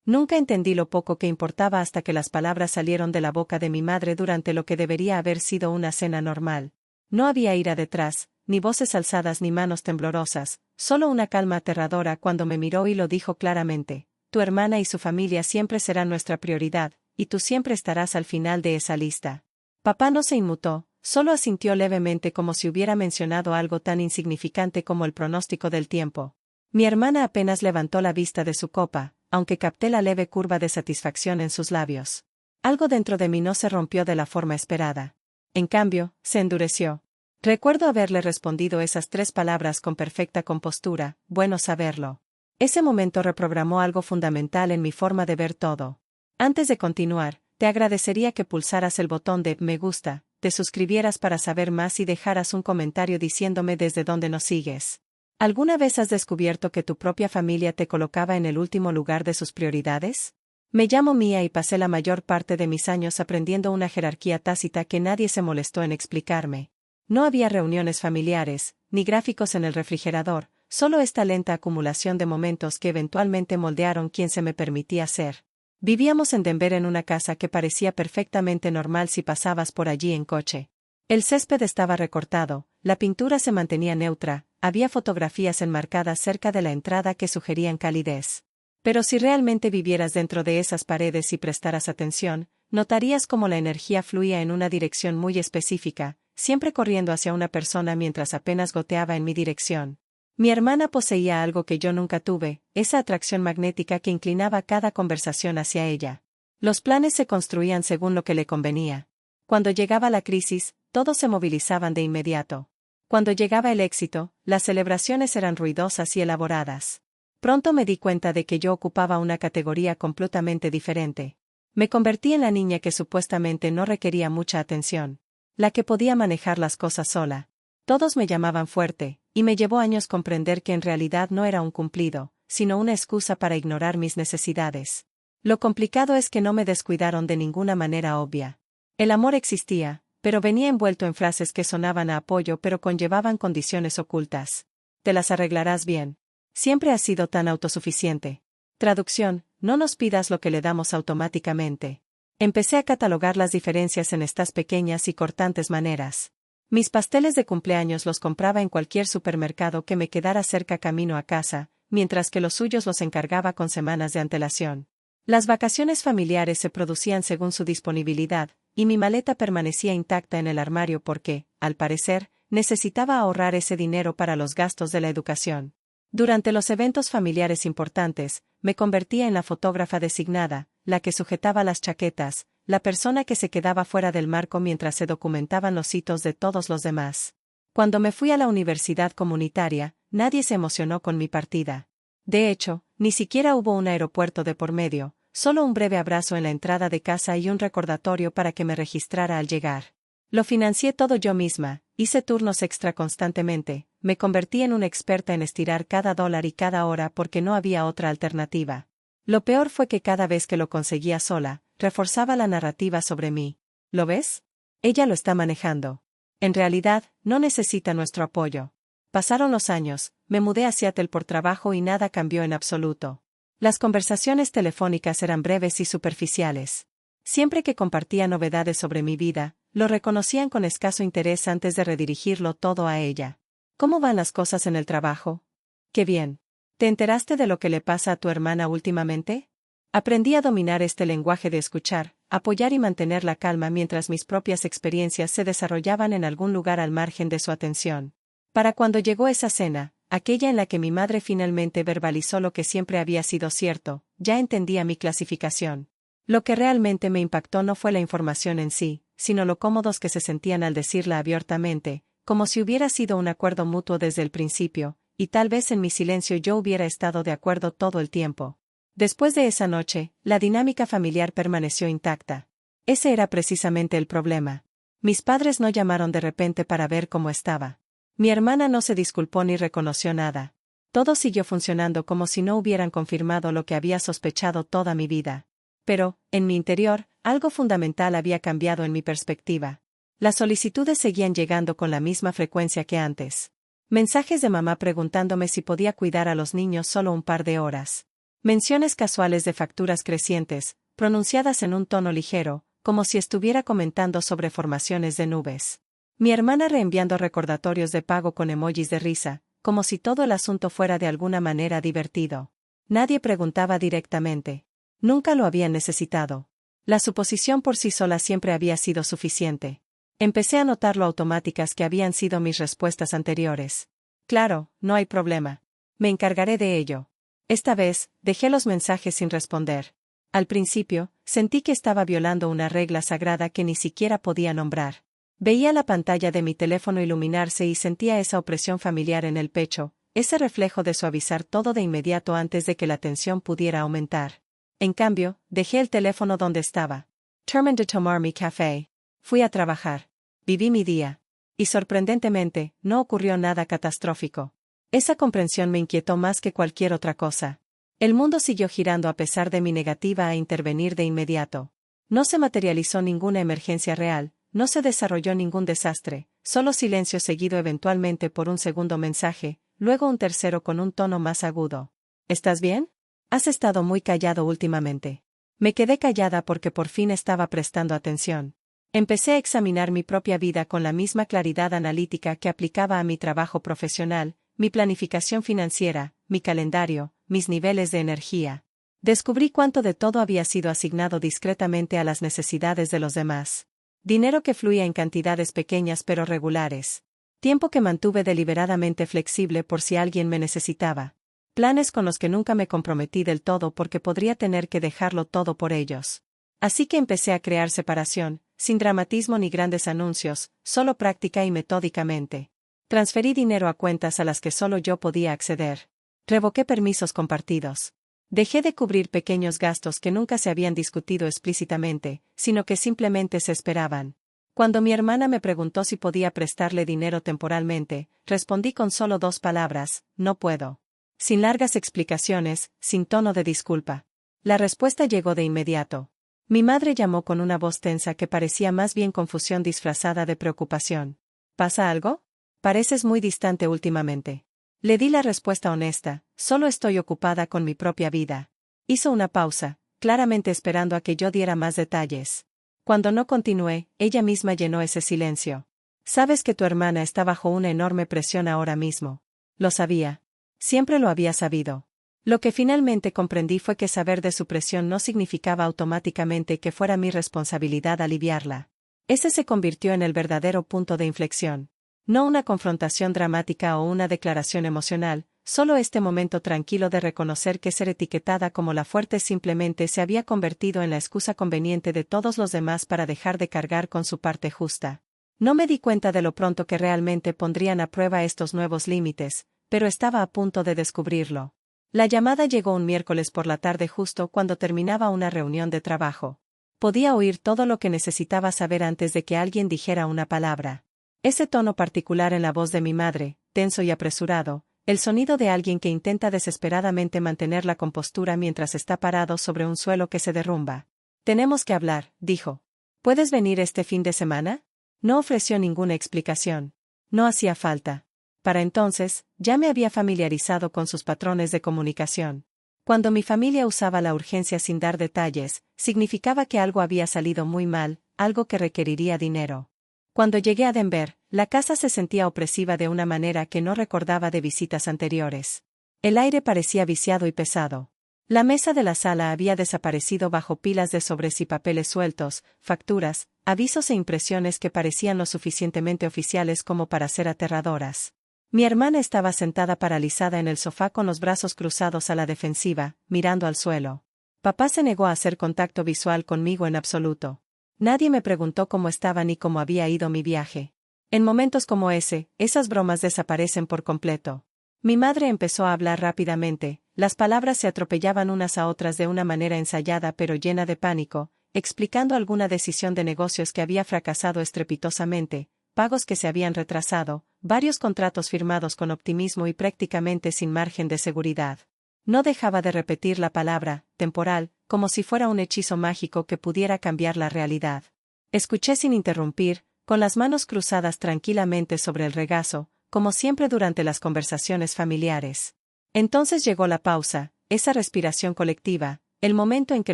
Nunca entendí lo poco que importaba hasta que las palabras salieron de la boca de mi madre durante lo que debería haber sido una cena normal. No había ira detrás, ni voces alzadas ni manos temblorosas, solo una calma aterradora cuando me miró y lo dijo claramente: tu hermana y su familia siempre serán nuestra prioridad, y tú siempre estarás al final de esa lista. Papá no se inmutó, solo asintió levemente como si hubiera mencionado algo tan insignificante como el pronóstico del tiempo. Mi hermana apenas levantó la vista de su copa, aunque capté la leve curva de satisfacción en sus labios. Algo dentro de mí no se rompió de la forma esperada. En cambio, se endureció. Recuerdo haberle respondido esas 3 palabras con perfecta compostura: bueno saberlo. Ese momento reprogramó algo fundamental en mi forma de ver todo. Antes de continuar, te agradecería que pulsaras el botón de me gusta, te suscribieras para saber más y dejaras un comentario diciéndome desde dónde nos sigues. ¿Alguna vez has descubierto que tu propia familia te colocaba en el último lugar de sus prioridades? Me llamo Mía y pasé la mayor parte de mis años aprendiendo una jerarquía tácita que nadie se molestó en explicarme. No había reuniones familiares, ni gráficos en el refrigerador, solo esta lenta acumulación de momentos que eventualmente moldearon quién se me permitía ser. Vivíamos en Denver en una casa que parecía perfectamente normal si pasabas por allí en coche. El césped estaba recortado, la pintura se mantenía neutra, había fotografías enmarcadas cerca de la entrada que sugerían calidez. Pero si realmente vivieras dentro de esas paredes y prestaras atención, notarías cómo la energía fluía en una dirección muy específica, siempre corriendo hacia una persona mientras apenas goteaba en mi dirección. Mi hermana poseía algo que yo nunca tuve, esa atracción magnética que inclinaba cada conversación hacia ella. Los planes se construían según lo que le convenía. Cuando llegaba la crisis, todos se movilizaban de inmediato. Cuando llegaba el éxito, las celebraciones eran ruidosas y elaboradas. Pronto me di cuenta de que yo ocupaba una categoría completamente diferente. Me convertí en la niña que supuestamente no requería mucha atención. La que podía manejar las cosas sola. Todos me llamaban fuerte, y me llevó años comprender que en realidad no era un cumplido, sino una excusa para ignorar mis necesidades. Lo complicado es que no me descuidaron de ninguna manera obvia. El amor existía, pero venía envuelto en frases que sonaban a apoyo pero conllevaban condiciones ocultas. Te las arreglarás bien. Siempre has sido tan autosuficiente. Traducción: no nos pidas lo que le damos automáticamente. Empecé a catalogar las diferencias en estas pequeñas y cortantes maneras. Mis pasteles de cumpleaños los compraba en cualquier supermercado que me quedara cerca camino a casa, mientras que los suyos los encargaba con semanas de antelación. Las vacaciones familiares se producían según su disponibilidad, y mi maleta permanecía intacta en el armario porque, al parecer, necesitaba ahorrar ese dinero para los gastos de la educación. Durante los eventos familiares importantes, me convertía en la fotógrafa designada, la que sujetaba las chaquetas, la persona que se quedaba fuera del marco mientras se documentaban los hitos de todos los demás. Cuando me fui a la universidad comunitaria, nadie se emocionó con mi partida. De hecho, ni siquiera hubo un aeropuerto de por medio, solo un breve abrazo en la entrada de casa y un recordatorio para que me registrara al llegar. Lo financié todo yo misma, hice turnos extra constantemente, me convertí en una experta en estirar cada dólar y cada hora porque no había otra alternativa. Lo peor fue que cada vez que lo conseguía sola, reforzaba la narrativa sobre mí. ¿Lo ves? Ella lo está manejando. En realidad, no necesita nuestro apoyo. Pasaron los años, me mudé a Seattle por trabajo y nada cambió en absoluto. Las conversaciones telefónicas eran breves y superficiales. Siempre que compartía novedades sobre mi vida, lo reconocían con escaso interés antes de redirigirlo todo a ella. ¿Cómo van las cosas en el trabajo? ¡Qué bien! ¿Te enteraste de lo que le pasa a tu hermana últimamente? Aprendí a dominar este lenguaje de escuchar, apoyar y mantener la calma mientras mis propias experiencias se desarrollaban en algún lugar al margen de su atención. Para cuando llegó esa cena, aquella en la que mi madre finalmente verbalizó lo que siempre había sido cierto, ya entendía mi clasificación. Lo que realmente me impactó no fue la información en sí, sino lo cómodos que se sentían al decirla abiertamente, como si hubiera sido un acuerdo mutuo desde el principio, y tal vez en mi silencio yo hubiera estado de acuerdo todo el tiempo. Después de esa noche, la dinámica familiar permaneció intacta. Ese era precisamente el problema. Mis padres no llamaron de repente para ver cómo estaba. Mi hermana no se disculpó ni reconoció nada. Todo siguió funcionando como si no hubieran confirmado lo que había sospechado toda mi vida. Pero, en mi interior, algo fundamental había cambiado en mi perspectiva. Las solicitudes seguían llegando con la misma frecuencia que antes. Mensajes de mamá preguntándome si podía cuidar a los niños solo un par de horas. Menciones casuales de facturas crecientes, pronunciadas en un tono ligero, como si estuviera comentando sobre formaciones de nubes. Mi hermana reenviando recordatorios de pago con emojis de risa, como si todo el asunto fuera de alguna manera divertido. Nadie preguntaba directamente. Nunca lo habían necesitado. La suposición por sí sola siempre había sido suficiente. Empecé a notar lo automáticas que habían sido mis respuestas anteriores. Claro, no hay problema. Me encargaré de ello. Esta vez, dejé los mensajes sin responder. Al principio, sentí que estaba violando una regla sagrada que ni siquiera podía nombrar. Veía la pantalla de mi teléfono iluminarse y sentía esa opresión familiar en el pecho, ese reflejo de suavizar todo de inmediato antes de que la tensión pudiera aumentar. En cambio, dejé el teléfono donde estaba. Terminé de tomar mi café. Fui a trabajar. Viví mi día. Y sorprendentemente, no ocurrió nada catastrófico. Esa comprensión me inquietó más que cualquier otra cosa. El mundo siguió girando a pesar de mi negativa a intervenir de inmediato. No se materializó ninguna emergencia real, no se desarrolló ningún desastre, solo silencio seguido eventualmente por un segundo mensaje, luego un tercero con un tono más agudo. ¿Estás bien? Has estado muy callado últimamente. Me quedé callada porque por fin estaba prestando atención. Empecé a examinar mi propia vida con la misma claridad analítica que aplicaba a mi trabajo profesional, mi planificación financiera, mi calendario, mis niveles de energía. Descubrí cuánto de todo había sido asignado discretamente a las necesidades de los demás. Dinero que fluía en cantidades pequeñas pero regulares. Tiempo que mantuve deliberadamente flexible por si alguien me necesitaba. Planes con los que nunca me comprometí del todo porque podría tener que dejarlo todo por ellos. Así que empecé a crear separación, sin dramatismo ni grandes anuncios, solo práctica y metódicamente. Transferí dinero a cuentas a las que solo yo podía acceder. Revoqué permisos compartidos. Dejé de cubrir pequeños gastos que nunca se habían discutido explícitamente, sino que simplemente se esperaban. Cuando mi hermana me preguntó si podía prestarle dinero temporalmente, respondí con solo 2 palabras: no puedo. Sin largas explicaciones, sin tono de disculpa. La respuesta llegó de inmediato. Mi madre llamó con una voz tensa que parecía más bien confusión disfrazada de preocupación. ¿Pasa algo? Pareces muy distante últimamente. Le di la respuesta honesta: solo estoy ocupada con mi propia vida. Hizo una pausa, claramente esperando a que yo diera más detalles. Cuando no continué, ella misma llenó ese silencio. Sabes que tu hermana está bajo una enorme presión ahora mismo. Lo sabía. Siempre lo había sabido. Lo que finalmente comprendí fue que saber de su presión no significaba automáticamente que fuera mi responsabilidad aliviarla. Ese se convirtió en el verdadero punto de inflexión. No una confrontación dramática o una declaración emocional, solo este momento tranquilo de reconocer que ser etiquetada como la fuerte simplemente se había convertido en la excusa conveniente de todos los demás para dejar de cargar con su parte justa. No me di cuenta de lo pronto que realmente pondrían a prueba estos nuevos límites, pero estaba a punto de descubrirlo. La llamada llegó un miércoles por la tarde justo cuando terminaba una reunión de trabajo. Podía oír todo lo que necesitaba saber antes de que alguien dijera una palabra. Ese tono particular en la voz de mi madre, tenso y apresurado, el sonido de alguien que intenta desesperadamente mantener la compostura mientras está parado sobre un suelo que se derrumba. Tenemos que hablar, dijo. ¿Puedes venir este fin de semana? No ofreció ninguna explicación. No hacía falta. Para entonces, ya me había familiarizado con sus patrones de comunicación. Cuando mi familia usaba la urgencia sin dar detalles, significaba que algo había salido muy mal, algo que requeriría dinero. Cuando llegué a Denver, la casa se sentía opresiva de una manera que no recordaba de visitas anteriores. El aire parecía viciado y pesado. La mesa de la sala había desaparecido bajo pilas de sobres y papeles sueltos, facturas, avisos e impresiones que parecían lo suficientemente oficiales como para ser aterradoras. Mi hermana estaba sentada paralizada en el sofá con los brazos cruzados a la defensiva, mirando al suelo. Papá se negó a hacer contacto visual conmigo en absoluto. Nadie me preguntó cómo estaba ni cómo había ido mi viaje. En momentos como ese, esas bromas desaparecen por completo. Mi madre empezó a hablar rápidamente, las palabras se atropellaban unas a otras de una manera ensayada pero llena de pánico, explicando alguna decisión de negocios que había fracasado estrepitosamente, pagos que se habían retrasado, varios contratos firmados con optimismo y prácticamente sin margen de seguridad. No dejaba de repetir la palabra, temporal, como si fuera un hechizo mágico que pudiera cambiar la realidad. Escuché sin interrumpir, con las manos cruzadas tranquilamente sobre el regazo, como siempre durante las conversaciones familiares. Entonces llegó la pausa, esa respiración colectiva, el momento en que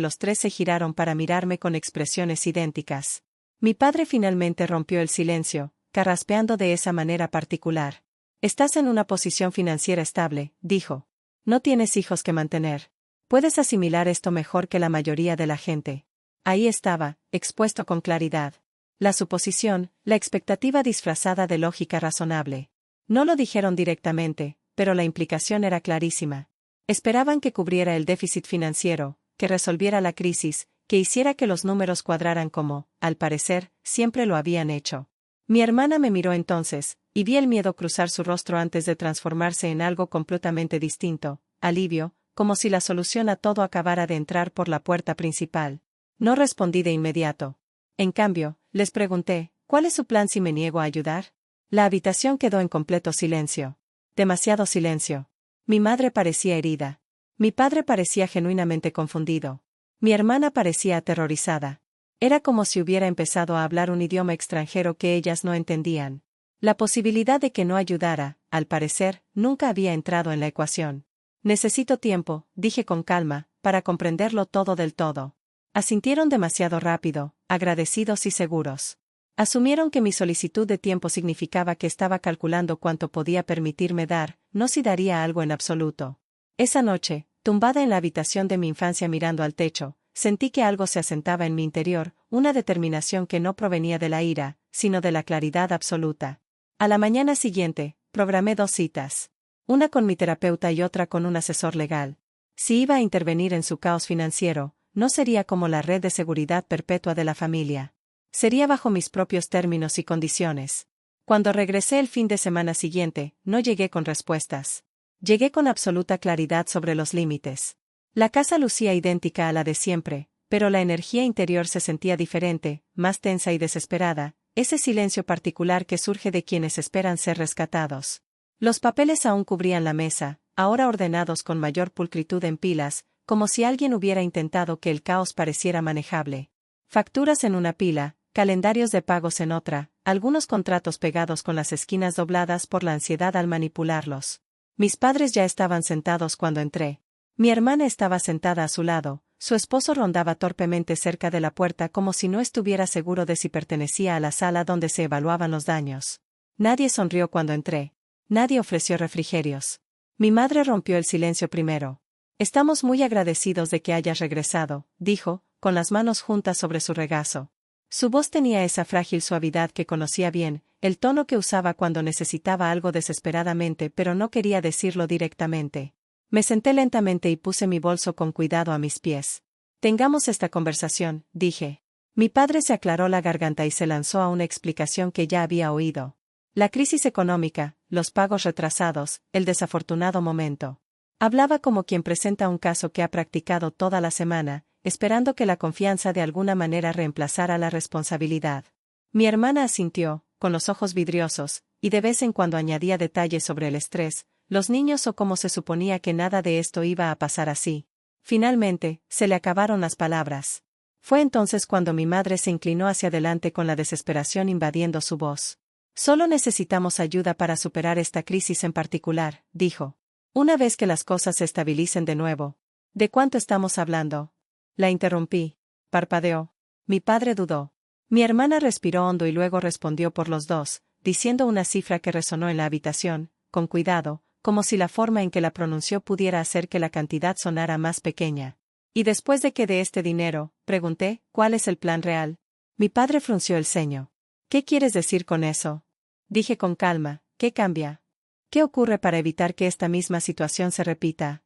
los tres se giraron para mirarme con expresiones idénticas. Mi padre finalmente rompió el silencio, carraspeando de esa manera particular. Estás en una posición financiera estable, dijo. No tienes hijos que mantener. Puedes asimilar esto mejor que la mayoría de la gente. Ahí estaba, expuesto con claridad. La suposición, la expectativa disfrazada de lógica razonable. No lo dijeron directamente, pero la implicación era clarísima. Esperaban que cubriera el déficit financiero, que resolviera la crisis, que hiciera que los números cuadraran como, al parecer, siempre lo habían hecho. Mi hermana me miró entonces, y vi el miedo cruzar su rostro antes de transformarse en algo completamente distinto, alivio, como si la solución a todo acabara de entrar por la puerta principal. No respondí de inmediato. En cambio, les pregunté, ¿cuál es su plan si me niego a ayudar? La habitación quedó en completo silencio. Demasiado silencio. Mi madre parecía herida. Mi padre parecía genuinamente confundido. Mi hermana parecía aterrorizada. Era como si hubiera empezado a hablar un idioma extranjero que ellas no entendían. La posibilidad de que no ayudara, al parecer, nunca había entrado en la ecuación. Necesito tiempo, dije con calma, para comprenderlo todo del todo. Asintieron demasiado rápido, agradecidos y seguros. Asumieron que mi solicitud de tiempo significaba que estaba calculando cuánto podía permitirme dar, no si daría algo en absoluto. Esa noche, tumbada en la habitación de mi infancia mirando al techo, sentí que algo se asentaba en mi interior, una determinación que no provenía de la ira, sino de la claridad absoluta. A la mañana siguiente, programé 2 citas. Una con mi terapeuta y otra con un asesor legal. Si iba a intervenir en su caos financiero, no sería como la red de seguridad perpetua de la familia. Sería bajo mis propios términos y condiciones. Cuando regresé el fin de semana siguiente, no llegué con respuestas. Llegué con absoluta claridad sobre los límites. La casa lucía idéntica a la de siempre, pero la energía interior se sentía diferente, más tensa y desesperada, ese silencio particular que surge de quienes esperan ser rescatados. Los papeles aún cubrían la mesa, ahora ordenados con mayor pulcritud en pilas, como si alguien hubiera intentado que el caos pareciera manejable. Facturas en una pila, calendarios de pagos en otra, algunos contratos pegados con las esquinas dobladas por la ansiedad al manipularlos. Mis padres ya estaban sentados cuando entré. Mi hermana estaba sentada a su lado, su esposo rondaba torpemente cerca de la puerta como si no estuviera seguro de si pertenecía a la sala donde se evaluaban los daños. Nadie sonrió cuando entré. Nadie ofreció refrigerios. Mi madre rompió el silencio primero. Estamos muy agradecidos de que hayas regresado, dijo, con las manos juntas sobre su regazo. Su voz tenía esa frágil suavidad que conocía bien, el tono que usaba cuando necesitaba algo desesperadamente pero no quería decirlo directamente. Me senté lentamente y puse mi bolso con cuidado a mis pies. Tengamos esta conversación, dije. Mi padre se aclaró la garganta y se lanzó a una explicación que ya había oído. La crisis económica, los pagos retrasados, el desafortunado momento. Hablaba como quien presenta un caso que ha practicado toda la semana, esperando que la confianza de alguna manera reemplazara la responsabilidad. Mi hermana asintió, con los ojos vidriosos, y de vez en cuando añadía detalles sobre el estrés, los niños o cómo se suponía que nada de esto iba a pasar así. Finalmente, se le acabaron las palabras. Fue entonces cuando mi madre se inclinó hacia adelante con la desesperación invadiendo su voz. Solo necesitamos ayuda para superar esta crisis en particular, dijo. Una vez que las cosas se estabilicen de nuevo. ¿De cuánto estamos hablando? La interrumpí. Parpadeó. Mi padre dudó. Mi hermana respiró hondo y luego respondió por los dos, diciendo una cifra que resonó en la habitación, con cuidado, como si la forma en que la pronunció pudiera hacer que la cantidad sonara más pequeña. ¿Y después de qué de este dinero? Pregunté, ¿cuál es el plan real? Mi padre frunció el ceño. ¿Qué quieres decir con eso? Dije con calma, ¿qué cambia? ¿Qué ocurre para evitar que esta misma situación se repita?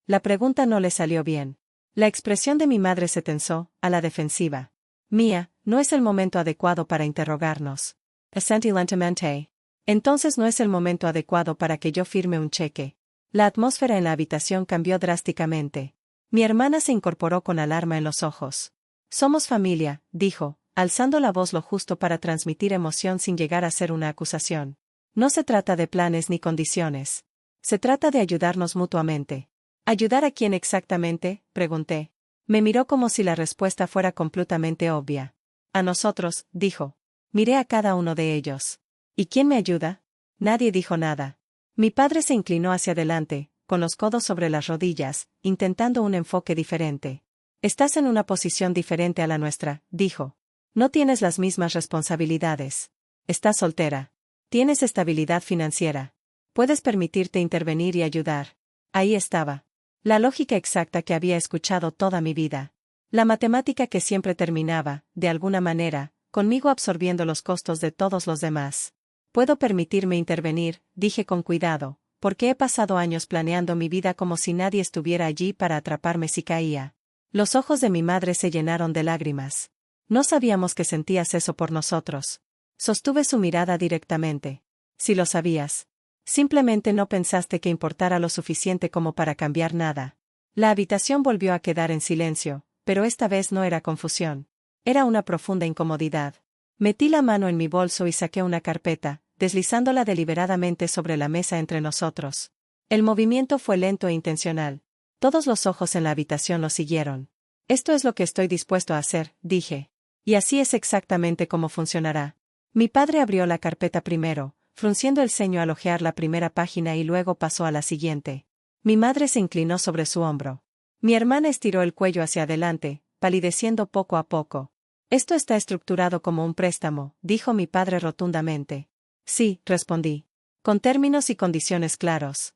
La pregunta no le salió bien. La expresión de mi madre se tensó, a la defensiva. Mía, no es el momento adecuado para interrogarnos. Asentí lentamente. Entonces no es el momento adecuado para que yo firme un cheque. La atmósfera en la habitación cambió drásticamente. Mi hermana se incorporó con alarma en los ojos. Somos familia, dijo, alzando la voz lo justo para transmitir emoción sin llegar a ser una acusación. No se trata de planes ni condiciones. Se trata de ayudarnos mutuamente. ¿Ayudar a quién exactamente? Pregunté. Me miró como si la respuesta fuera completamente obvia. A nosotros, dijo. Miré a cada uno de ellos. ¿Y quién me ayuda? Nadie dijo nada. Mi padre se inclinó hacia adelante, con los codos sobre las rodillas, intentando un enfoque diferente. Estás en una posición diferente a la nuestra, dijo. No tienes las mismas responsabilidades. Estás soltera. Tienes estabilidad financiera. Puedes permitirte intervenir y ayudar. Ahí estaba. La lógica exacta que había escuchado toda mi vida. La matemática que siempre terminaba, de alguna manera, conmigo absorbiendo los costos de todos los demás. Puedo permitirme intervenir, dije con cuidado, porque he pasado años planeando mi vida como si nadie estuviera allí para atraparme si caía. Los ojos de mi madre se llenaron de lágrimas. No sabíamos que sentías eso por nosotros. Sostuve su mirada directamente. Si lo sabías. Simplemente no pensaste que importara lo suficiente como para cambiar nada. La habitación volvió a quedar en silencio, pero esta vez no era confusión. Era una profunda incomodidad. Metí la mano en mi bolso y saqué una carpeta, deslizándola deliberadamente sobre la mesa entre nosotros. El movimiento fue lento e intencional. Todos los ojos en la habitación lo siguieron. Esto es lo que estoy dispuesto a hacer, dije. Y así es exactamente cómo funcionará. Mi padre abrió la carpeta primero, frunciendo el ceño al hojear la primera página y luego pasó a la siguiente. Mi madre se inclinó sobre su hombro. Mi hermana estiró el cuello hacia adelante, palideciendo poco a poco. Esto está estructurado como un préstamo, dijo mi padre rotundamente. Sí, respondí. Con términos y condiciones claros.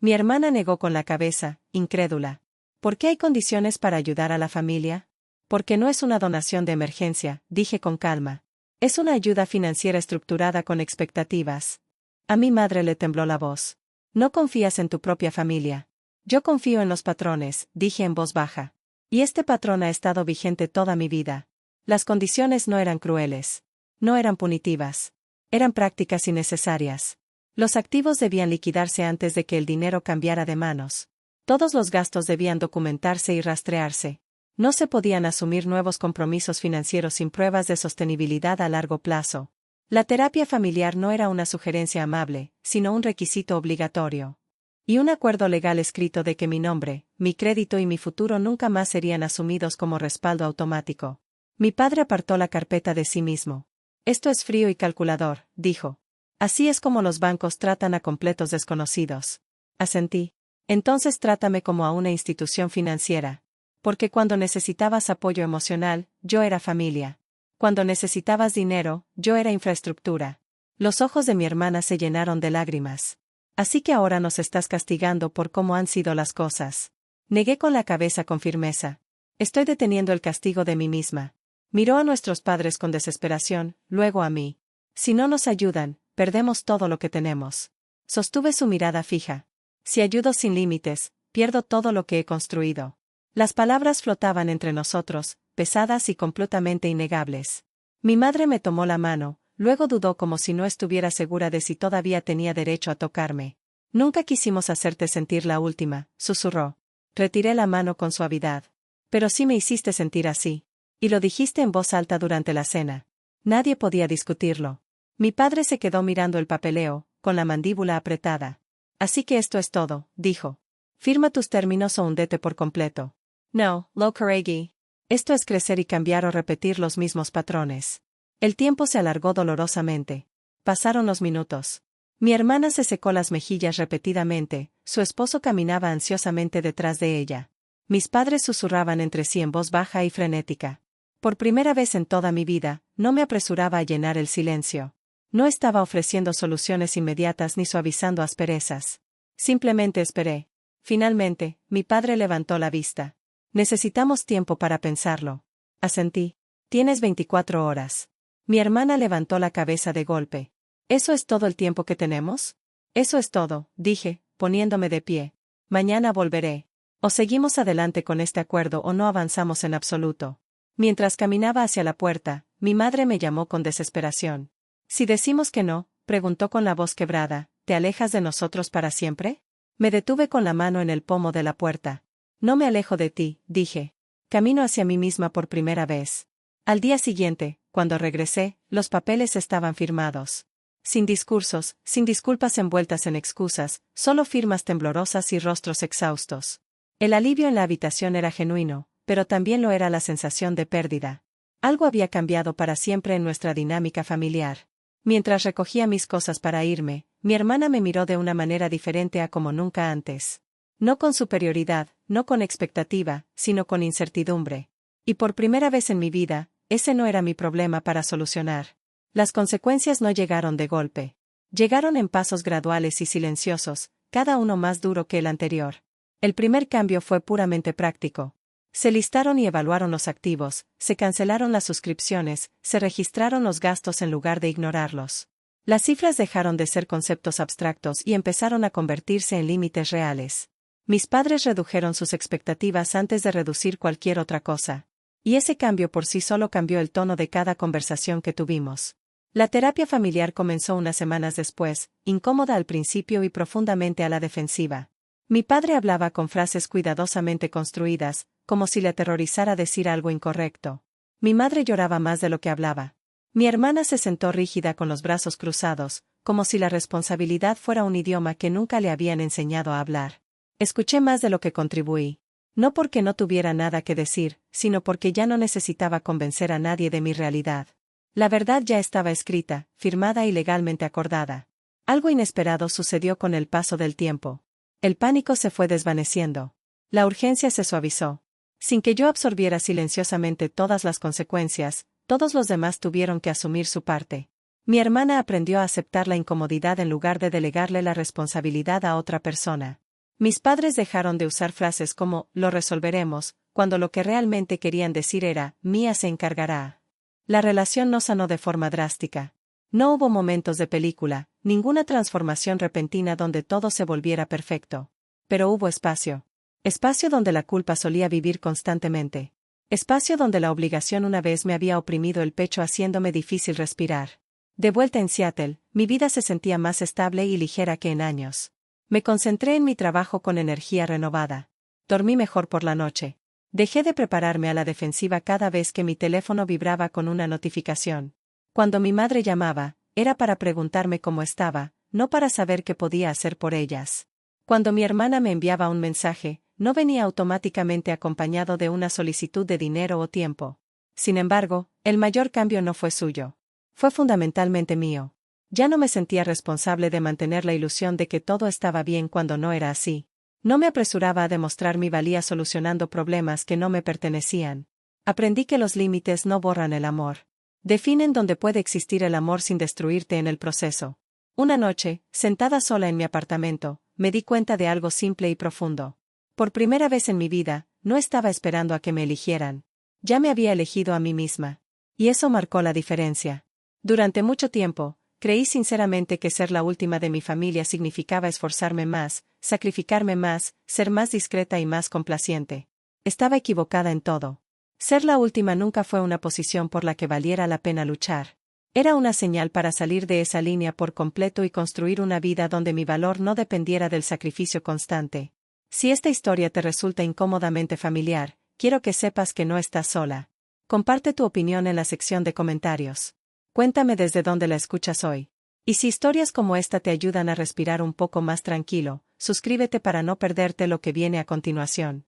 Mi hermana negó con la cabeza, incrédula. ¿Por qué hay condiciones para ayudar a la familia? Porque no es una donación de emergencia, dije con calma. Es una ayuda financiera estructurada con expectativas. A mi madre le tembló la voz. No confías en tu propia familia. Yo confío en los patrones, dije en voz baja. Y este patrón ha estado vigente toda mi vida. Las condiciones no eran crueles. No eran punitivas. Eran prácticas y necesarias. Los activos debían liquidarse antes de que el dinero cambiara de manos. Todos los gastos debían documentarse y rastrearse. No se podían asumir nuevos compromisos financieros sin pruebas de sostenibilidad a largo plazo. La terapia familiar no era una sugerencia amable, sino un requisito obligatorio. Y un acuerdo legal escrito de que mi nombre, mi crédito y mi futuro nunca más serían asumidos como respaldo automático. Mi padre apartó la carpeta de sí mismo. Esto es frío y calculador, dijo. Así es como los bancos tratan a completos desconocidos. Asentí. Entonces trátame como a una institución financiera. Porque cuando necesitabas apoyo emocional, yo era familia. Cuando necesitabas dinero, yo era infraestructura. Los ojos de mi hermana se llenaron de lágrimas. Así que ahora nos estás castigando por cómo han sido las cosas. Negué con la cabeza con firmeza. Estoy deteniendo el castigo de mí misma. Miró a nuestros padres con desesperación, luego a mí. Si no nos ayudan, perdemos todo lo que tenemos. Sostuve su mirada fija. Si ayudo sin límites, pierdo todo lo que he construido. Las palabras flotaban entre nosotros, pesadas y completamente innegables. Mi madre me tomó la mano, luego dudó como si no estuviera segura de si todavía tenía derecho a tocarme. Nunca quisimos hacerte sentir la última, susurró. Retiré la mano con suavidad. Pero sí me hiciste sentir así. Y lo dijiste en voz alta durante la cena. Nadie podía discutirlo. Mi padre se quedó mirando el papeleo, con la mandíbula apretada. Así que esto es todo, dijo. Firma tus términos o hundete por completo. No, lo corregí. Esto es crecer y cambiar o repetir los mismos patrones. El tiempo se alargó dolorosamente. Pasaron los minutos. Mi hermana se secó las mejillas repetidamente, su esposo caminaba ansiosamente detrás de ella. Mis padres susurraban entre sí en voz baja y frenética. Por primera vez en toda mi vida, no me apresuraba a llenar el silencio. No estaba ofreciendo soluciones inmediatas ni suavizando asperezas. Simplemente esperé. Finalmente, mi padre levantó la vista. Necesitamos tiempo para pensarlo. Asentí. Tienes 24 horas. Mi hermana levantó la cabeza de golpe. ¿Eso es todo el tiempo que tenemos? Eso es todo, dije, poniéndome de pie. Mañana volveré. O seguimos adelante con este acuerdo o no avanzamos en absoluto. Mientras caminaba hacia la puerta, mi madre me llamó con desesperación. Si decimos que no, preguntó con la voz quebrada, ¿te alejas de nosotros para siempre? Me detuve con la mano en el pomo de la puerta. No me alejo de ti, dije. Camino hacia mí misma por primera vez. Al día siguiente, cuando regresé, los papeles estaban firmados. Sin discursos, sin disculpas envueltas en excusas, solo firmas temblorosas y rostros exhaustos. El alivio en la habitación era genuino, pero también lo era la sensación de pérdida. Algo había cambiado para siempre en nuestra dinámica familiar. Mientras recogía mis cosas para irme, mi hermana me miró de una manera diferente a como nunca antes. No con superioridad, no con expectativa, sino con incertidumbre. Y por primera vez en mi vida, ese no era mi problema para solucionar. Las consecuencias no llegaron de golpe. Llegaron en pasos graduales y silenciosos, cada uno más duro que el anterior. El primer cambio fue puramente práctico. Se listaron y evaluaron los activos, se cancelaron las suscripciones, se registraron los gastos en lugar de ignorarlos. Las cifras dejaron de ser conceptos abstractos y empezaron a convertirse en límites reales. Mis padres redujeron sus expectativas antes de reducir cualquier otra cosa. Y ese cambio por sí solo cambió el tono de cada conversación que tuvimos. La terapia familiar comenzó unas semanas después, incómoda al principio y profundamente a la defensiva. Mi padre hablaba con frases cuidadosamente construidas, como si le aterrorizara decir algo incorrecto. Mi madre lloraba más de lo que hablaba. Mi hermana se sentó rígida con los brazos cruzados, como si la responsabilidad fuera un idioma que nunca le habían enseñado a hablar. Escuché más de lo que contribuí. No porque no tuviera nada que decir, sino porque ya no necesitaba convencer a nadie de mi realidad. La verdad ya estaba escrita, firmada y legalmente acordada. Algo inesperado sucedió con el paso del tiempo. El pánico se fue desvaneciendo. La urgencia se suavizó. Sin que yo absorbiera silenciosamente todas las consecuencias, todos los demás tuvieron que asumir su parte. Mi hermana aprendió a aceptar la incomodidad en lugar de delegarle la responsabilidad a otra persona. Mis padres dejaron de usar frases como «lo resolveremos», cuando lo que realmente querían decir era «Mía se encargará». La relación no sanó de forma drástica. No hubo momentos de película, ninguna transformación repentina donde todo se volviera perfecto. Pero hubo espacio. Espacio donde la culpa solía vivir constantemente. Espacio donde la obligación una vez me había oprimido el pecho haciéndome difícil respirar. De vuelta en Seattle, mi vida se sentía más estable y ligera que en años. Me concentré en mi trabajo con energía renovada. Dormí mejor por la noche. Dejé de prepararme a la defensiva cada vez que mi teléfono vibraba con una notificación. Cuando mi madre llamaba, era para preguntarme cómo estaba, no para saber qué podía hacer por ellas. Cuando mi hermana me enviaba un mensaje, no venía automáticamente acompañado de una solicitud de dinero o tiempo. Sin embargo, el mayor cambio no fue suyo. Fue fundamentalmente mío. Ya no me sentía responsable de mantener la ilusión de que todo estaba bien cuando no era así. No me apresuraba a demostrar mi valía solucionando problemas que no me pertenecían. Aprendí que los límites no borran el amor. Definen dónde puede existir el amor sin destruirte en el proceso. Una noche, sentada sola en mi apartamento, me di cuenta de algo simple y profundo. Por primera vez en mi vida, no estaba esperando a que me eligieran. Ya me había elegido a mí misma. Y eso marcó la diferencia. Durante mucho tiempo, creí sinceramente que ser la última de mi familia significaba esforzarme más, sacrificarme más, ser más discreta y más complaciente. Estaba equivocada en todo. Ser la última nunca fue una posición por la que valiera la pena luchar. Era una señal para salir de esa línea por completo y construir una vida donde mi valor no dependiera del sacrificio constante. Si esta historia te resulta incómodamente familiar, quiero que sepas que no estás sola. Comparte tu opinión en la sección de comentarios. Cuéntame desde dónde la escuchas hoy. Y si historias como esta te ayudan a respirar un poco más tranquilo, suscríbete para no perderte lo que viene a continuación.